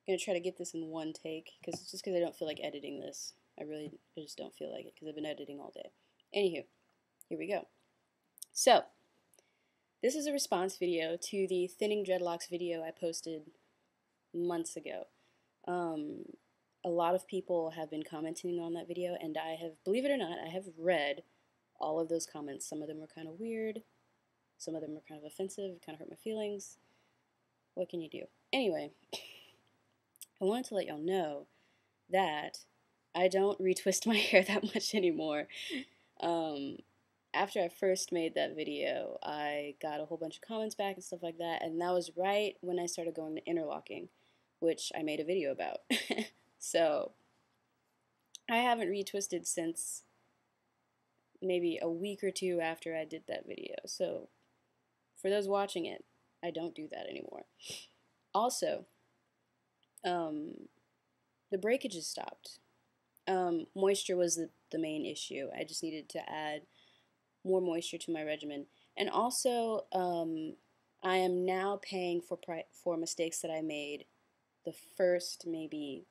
gonna try to get this in one take, because I don't feel like editing this. I just don't feel like it because I've been editing all day. Anywho, here we go. So, this is a response video to the thinning dreadlocks video I posted months ago. A lot of people have been commenting on that video, and I have, believe it or not, I have read all of those comments. Some of them were kind of weird, some of them were kind of offensive, kind of hurt my feelings. What can you do? Anyway, I wanted to let y'all know that I don't retwist my hair that much anymore. After I first made that video, I got a whole bunch of comments back and stuff like that, and that was right when I started going to interlocking, which I made a video about. So, I haven't retwisted since maybe a week or two after I did that video. So, for those watching it, I don't do that anymore. Also, the breakages stopped. Moisture was the main issue. I just needed to add more moisture to my regimen. And also, I am now paying for mistakes that I made the first maybe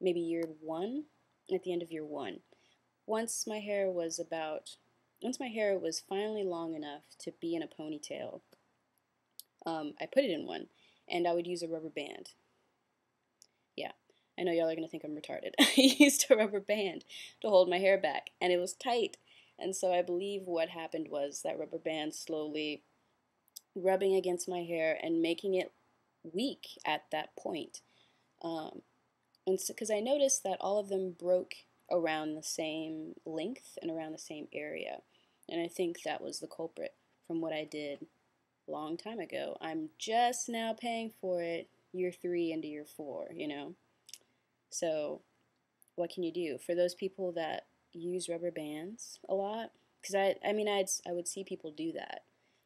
year one, at the end of year one. Once my hair was finally long enough to be in a ponytail, I put it in one, and I would use a rubber band. Yeah, I know y'all are gonna think I'm retarded. I used a rubber band to hold my hair back, and it was tight. And so I believe what happened was that rubber band slowly rubbing against my hair and making it weak at that point. And because I noticed that all of them broke around the same length and around the same area. And I think that was the culprit from what I did a long time ago. I'm just now paying for it year 3 into year 4, you know? So, what can you do? For those people that use rubber bands a lot, because I would see people do that.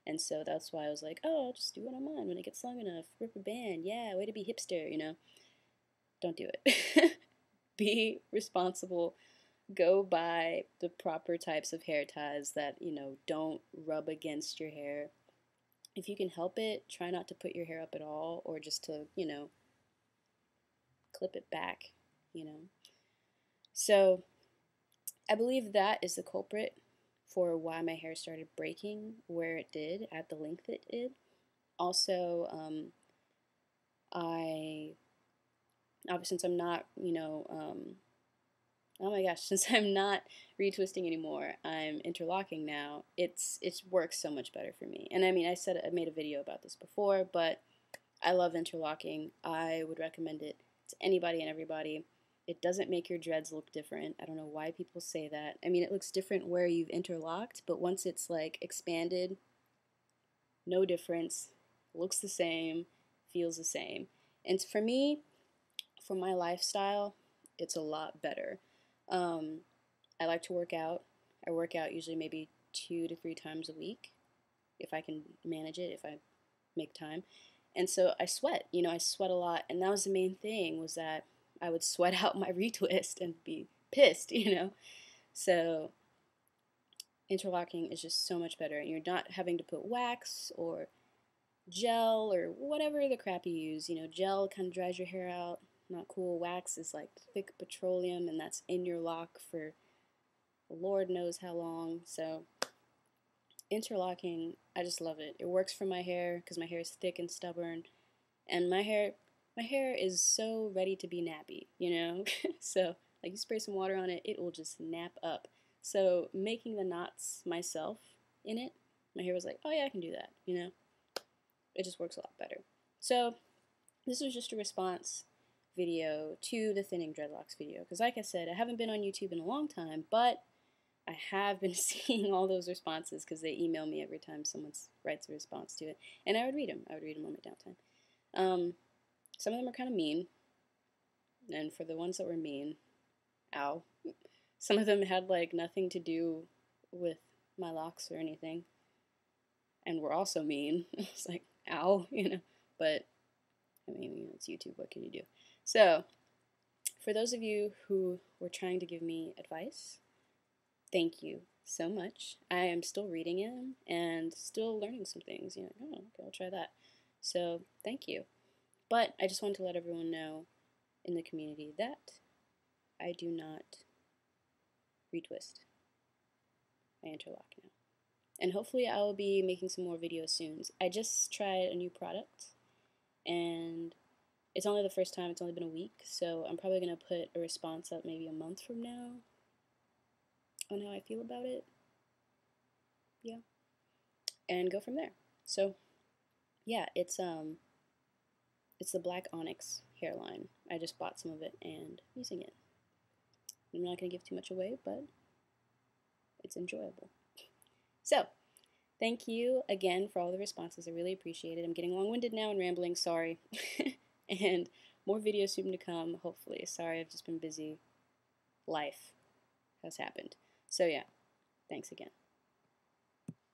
And so that's why I was like, oh, I'll just do it on mine when it gets long enough. Rubber band, yeah, way to be hipster, you know? Don't do it. Be responsible. Go buy the proper types of hair ties that, you know, don't rub against your hair. If you can help it, try not to put your hair up at all, or just to, you know, clip it back, you know. So, I believe that is the culprit for why my hair started breaking where it did, at the length it did. Also, since I'm not, you know, oh my gosh, since I'm not retwisting anymore, I'm interlocking now. It works so much better for me. And I mean, I made a video about this before, but I love interlocking. I would recommend it to anybody and everybody. It doesn't make your dreads look different. I don't know why people say that. I mean, it looks different where you've interlocked, but once it's like expanded, no difference. Looks the same, feels the same. And for me, for my lifestyle, it's a lot better. I like to work out. I work out usually maybe 2 to 3 times a week, if I can manage it, if I make time. And so I sweat, you know, I sweat a lot. And that was the main thing, was that I would sweat out my retwist and be pissed, you know. So interlocking is just so much better. And you're not having to put wax or gel or whatever the crap you use. You know, gel kind of dries your hair out. Not cool. Wax is like thick petroleum, and that's in your lock for Lord knows how long. So interlocking, I just love it. It works for my hair because my hair is thick and stubborn, and my hair is so ready to be nappy, you know. So like, you spray some water on it, it will just nap up. So making the knots myself in it, my hair was like, oh yeah, I can do that, you know. It just works a lot better. So this was just a response video to the thinning dreadlocks video, because like I said, I haven't been on YouTube in a long time, but I have been seeing all those responses because they email me every time someone writes a response to it, and I would read them. I would read them on my downtime. Some of them are kind of mean, and for the ones that were mean, ow. Some of them had like nothing to do with my locks or anything, and were also mean. It's like, ow, you know. But I mean, you know, it's YouTube. What can you do? So, for those of you who were trying to give me advice, thank you so much. I am still reading it and still learning some things. You know, oh, okay, I'll try that. So, thank you. But I just wanted to let everyone know in the community that I do not retwist. I interlock now. And hopefully I will be making some more videos soon. I just tried a new product, and it's only the first time, it's only been a week, so I'm probably going to put a response up maybe a month from now on how I feel about it. Yeah. And go from there. So, yeah, it's the black onyx hairline. I just bought some of it and I'm using it. I'm not going to give too much away, but it's enjoyable. So, thank you again for all the responses. I really appreciate it. I'm getting long-winded now and rambling, sorry. And more videos soon to come, hopefully. Sorry, I've just been busy. Life has happened. So yeah, thanks again.